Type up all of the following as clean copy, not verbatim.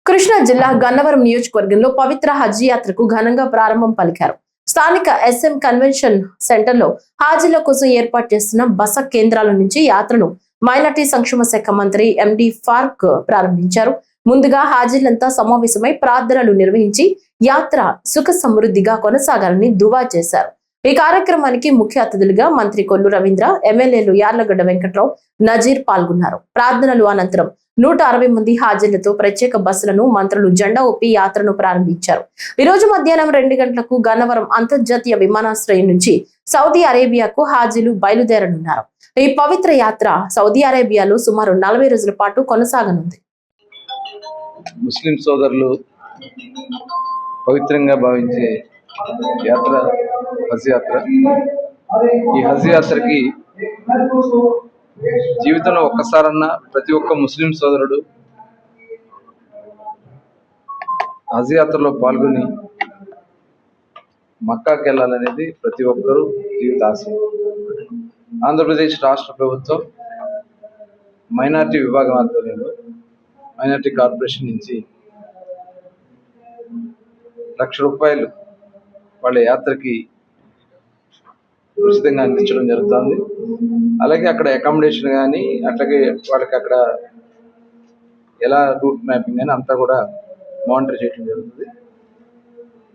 కృష్ణా జిల్లా గన్నవరం నియోజకవర్గంలో పవిత్ర హజ్ యాత్రకు ఘనంగా ప్రారంభం పలికారు. స్థానిక ఎస్ఎం కన్వెన్షన్ సెంటర్ లో హాజీల కోసం ఏర్పాటు చేస్తున్న బస కేంద్రాల నుంచి యాత్రను మైనార్టీ సంక్షేమ శాఖ మంత్రి ఎండి ఫారూక్ ప్రారంభించారు. ముందుగా హాజీలంతా సమావేశమై ప్రార్థనలు నిర్వహించి యాత్ర సుఖ సమృద్ధిగా కొనసాగాలని దువా చేశారు. ఈ కార్యక్రమానికి ముఖ్య అతిథులుగా మంత్రి కొల్లు రవీంద్ర, ఎమ్మెల్యేలు యార్లగడ్డ వెంకట్రావు, నజీర్ పాల్గొన్నారు. ప్రార్థనలు అనంతరం 160 మంది హాజీలతో ప్రత్యేక బస్సులను మంత్రులు జెండా ఊపి యాత్రను ప్రారంభించారు. ఈ రోజు మధ్యాహ్నం 2 గంటలకు గన్నవరం అంతర్జాతీయ విమానాశ్రయం నుంచి సౌదీ అరేబియాకు హాజీలు బయలుదేరనున్నారు. ఈ పవిత్ర యాత్ర సౌదీ అరేబియాలో సుమారు 40 రోజుల పాటు కొనసాగనుంది. ముస్లిం సోదరులు పవిత్రంగా భావించే యాత్ర హజ్ యాత్ర. ఈ హజ్ యాత్రకి జీవితంలో ఒక్కసారన్నా ప్రతి ఒక్క ముస్లిం సోదరుడు హజ్ యాత్రలో పాల్గొని మక్కాకి వెళ్ళాలనేది ప్రతి ఒక్కరూ జీవిత ఆశయం. ఆంధ్రప్రదేశ్ రాష్ట్ర ప్రభుత్వం మైనార్టీ విభాగం ఆధ్వర్యంలో మైనార్టీ కార్పొరేషన్ నుంచి ₹1,00,000 వాళ్ళ యాత్రకి ఉచితంగా అందించడం జరుగుతుంది. అలాగే అక్కడ అకామిడేషన్ కానీ, అట్లాగే వాళ్ళకి అక్కడ ఎలా రూట్ మ్యాపింగ్ కానీ అంతా కూడా మానిటర్ చేయడం జరుగుతుంది.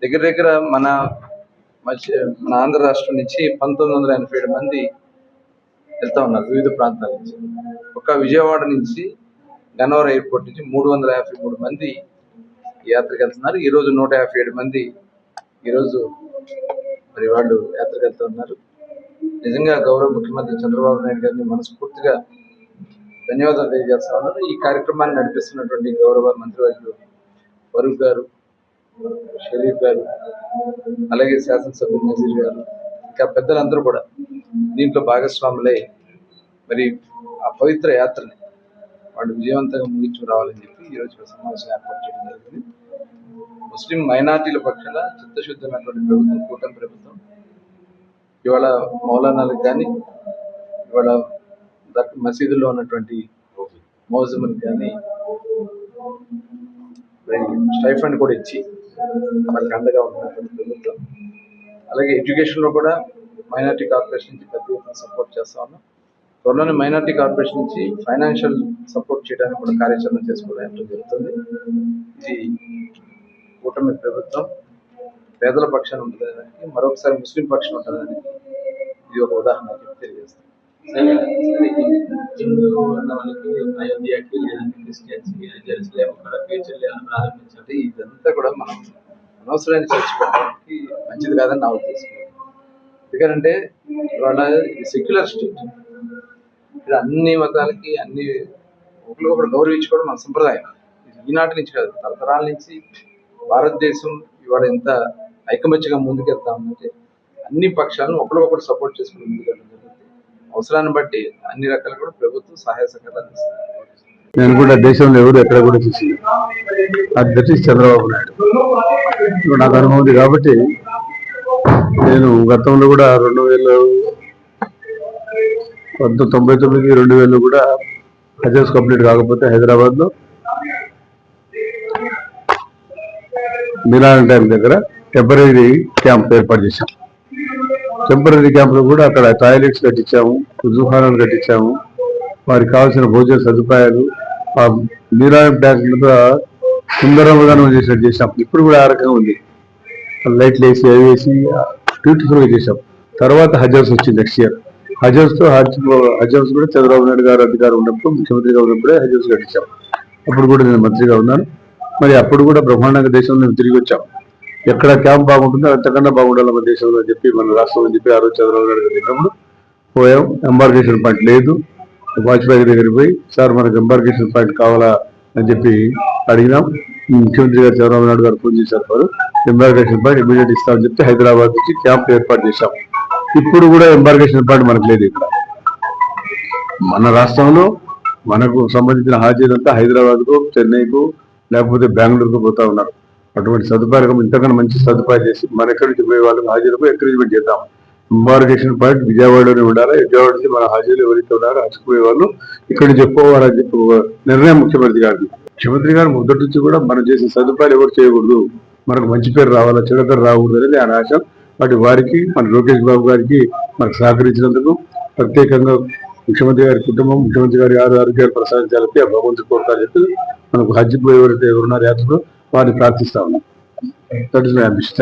దగ్గర దగ్గర మన ఆంధ్ర రాష్ట్రం నుంచి 1987 మంది వెళ్తా ఉన్నారు వివిధ ప్రాంతాల నుంచి. ఒక విజయవాడ నుంచి గన్నవరం ఎయిర్పోర్ట్ నుంచి 353 మంది ఈ యాత్రకు వెళ్తున్నారు. ఈరోజు 157 మంది ఈరోజు మరి వాళ్ళు యాత్రకు వెళ్తూ ఉన్నారు. నిజంగా గౌరవ ముఖ్యమంత్రి చంద్రబాబు నాయుడు గారిని మనస్ఫూర్తిగా ధన్యవాదాలు తెలియజేస్తా ఉన్నారు. ఈ కార్యక్రమాన్ని నడిపిస్తున్నటువంటి గౌరవ మంత్రివర్యులు ఫరూక్ గారు, షరీఫ్ గారు, అలాగే శాసనసభ్యులు నజీర్ గారు, ఇంకా పెద్దలందరూ కూడా దీంట్లో భాగస్వాములై మరి ఆ పవిత్ర యాత్రని వాళ్ళు విజయవంతంగా ముగించుకు రావాలని చెప్పి ఈరోజు సమావేశం ఏర్పాటు చేయడం జరిగింది. ముస్లిం మైనార్టీల పక్షాన చిత్తశుద్ధమైనటువంటి ప్రభుత్వం, కూటమి ప్రభుత్వం ఇవాళ మౌలానాలకు కానీ, ఇవాళ మసీదుల్లో ఉన్నటువంటి మౌజములకు కానీ స్టైఫండ్ కూడా ఇచ్చి వాళ్ళకి అండగా ఉన్నటువంటి ప్రభుత్వం. అలాగే ఎడ్యుకేషన్లో కూడా మైనార్టీ కార్పొరేషన్ నుంచి పెద్ద ఎత్తున సపోర్ట్ చేస్తా ఉన్నాం. త్వరలోనే మైనార్టీ కార్పొరేషన్ నుంచి ఫైనాన్షియల్ సపోర్ట్ చేయడానికి కూడా కార్యాచరణ చేసుకోవడం జరుగుతుంది. ఇది కూటమి ప్రభుత్వం పేదల పక్షాన ఉంటుందడానికి, మరొకసారి ముస్లిం పక్షాన ఉంటుందని ఇది ఒక ఉదాహరణ తెలియజేస్తాం. ఇదంతా కూడా మనం అనవసరమైన చర్చ పెట్టడానికి మంచిది కాదని నా ఉద్దేశం. ఎందుకంటే ఇవాళ సెక్యులర్ స్టేట్, ఇక్కడ అన్ని మతాలకి అన్ని ఒకరు గౌరవించుకోవడం మన సంప్రదాయం. ఈనాటి నుంచి కాదు, తరతరాల నుంచి భారతదేశం ఇవాళ ఎంత ఐకమత్యంగా ముందుకెళ్తా ఉందంటే అన్ని పక్షాలను ఒకరికొకరు సపోర్ట్ చేసుకుని ముందుకెళ్ళడం జరుగుతుంది. అవసరాన్ని బట్టి అన్ని రకాలు కూడా ప్రభుత్వం సహాయ సహకారాలు అందిస్తుంది. నేను కూడా దేశంలో ఎవరు ఎక్కడ కూడా చూసింది అది దట్ చంద్రబాబు నాయుడు. నాకు అనుభవం ఉంది కాబట్టి నేను గతంలో కూడా 1999, 2000 కూడా హజ్ కంప్లీట్ కాకపోతే హైదరాబాద్ లో మిలాన్ టైం దగ్గర టెంపరీ క్యాంప్ ఏర్పాటు చేశాం. టెంపరీ క్యాంప్ లో కూడా అక్కడ టాయిలెట్స్ కట్టించాము, దుకాణాలు కట్టించాము, వారికి కావాల్సిన భోజన సదుపాయాలు ఆ మిలాన్ ట్యాంక్ కూడా సుందరంగా చేసాం. ఇప్పుడు కూడా ఆ రకంగా ఉంది. లైట్లు వేసి అవి వేసి బ్యూటిఫుల్ గా చేసాం. తర్వాత హజ్ హౌస్ వచ్చింది నెక్స్ట్ ఇయర్. హజ్ హౌస్ కూడా చంద్రబాబు నాయుడు గారు అధికారం ఉన్నప్పుడు, ముఖ్యమంత్రిగా ఉన్నప్పుడే హజ్ హౌస్ కట్టించాం. అప్పుడు కూడా నేను మంత్రిగా ఉన్నాను. మరి అప్పుడు కూడా బ్రహ్మాండంగా దేశంలో మేము తిరిగి వచ్చాం. ఎక్కడ క్యాంప్ బాగుంటుందో అంతకన్నా బాగుండాలి మన దేశంలో అని చెప్పి, మన రాష్ట్రం అని చెప్పి ఆ రోజు చంద్రబాబు నాయుడు గారు తిన్నప్పుడు పోయాం. ఎంబార్కేషన్ పాయింట్ లేదు. వాజ్పేయి దగ్గరికి పోయి సార్ మనకు ఎంబార్కేషన్ పాయింట్ కావాలా అని చెప్పి అడిగినాం. ముఖ్యమంత్రి గారు చంద్రబాబు నాయుడు గారు ఫోన్ చేశారు. ఎంబార్కేషన్ పాయింట్ ఇమీడియట్ ఇస్తామని చెప్తే హైదరాబాద్ నుంచి క్యాంప్ ఏర్పాటు చేశాం. ఇప్పుడు కూడా ఎంబార్కేషన్ పాయింట్ మనకు లేదు. ఇక్కడ మన రాష్ట్రంలో మనకు సంబంధించిన హాజీలంతా హైదరాబాద్కు, చెన్నైకు, లేకపోతే బెంగళూరుకు పోతా ఉన్నారు. అటువంటి సదుపాయం ఇంతకన్నా మంచి సదుపాయం చేసి మన ఎక్కడి నుంచి పోయే వాళ్ళకి హాజీలకు ఎంకరేజ్మెంట్ చేద్దాం. ఎంబార్కేషన్ పాయింట్ విజయవాడలోనే ఉండాలి. విజయవాడ నుంచి మన హాజీలు ఎవరైతే ఉన్నారో హజ్కు పోయే వాళ్ళు ఇక్కడి నుంచి పోవాలని చెప్పి నిర్ణయం ముఖ్యమంత్రి గారిది. ముఖ్యమంత్రి గారు మొదటి నుంచి కూడా మనం చేసే సదుపాయాలు ఎవరు చేయకూడదు, మనకు మంచి పేరు రావాలా, చెడ్డ పేరు రాకూడదు అనేది ఆయన ఆశ. వారికి మన లోకేష్ బాబు గారికి మనకు సహకరించినందుకు ప్రత్యేకంగా ముఖ్యమంత్రి గారి కుటుంబం, ముఖ్యమంత్రి గారి ఆరోగ్యాలు ప్రసాదించాలని ఆ భగవంతుడు కోరుతారని చెప్పి మనకు హజ్ ఎవరైతే ఎవరున్నారు యాత్రలో వారిని ప్రార్థిస్తా ఉన్నాం. That is my ambition.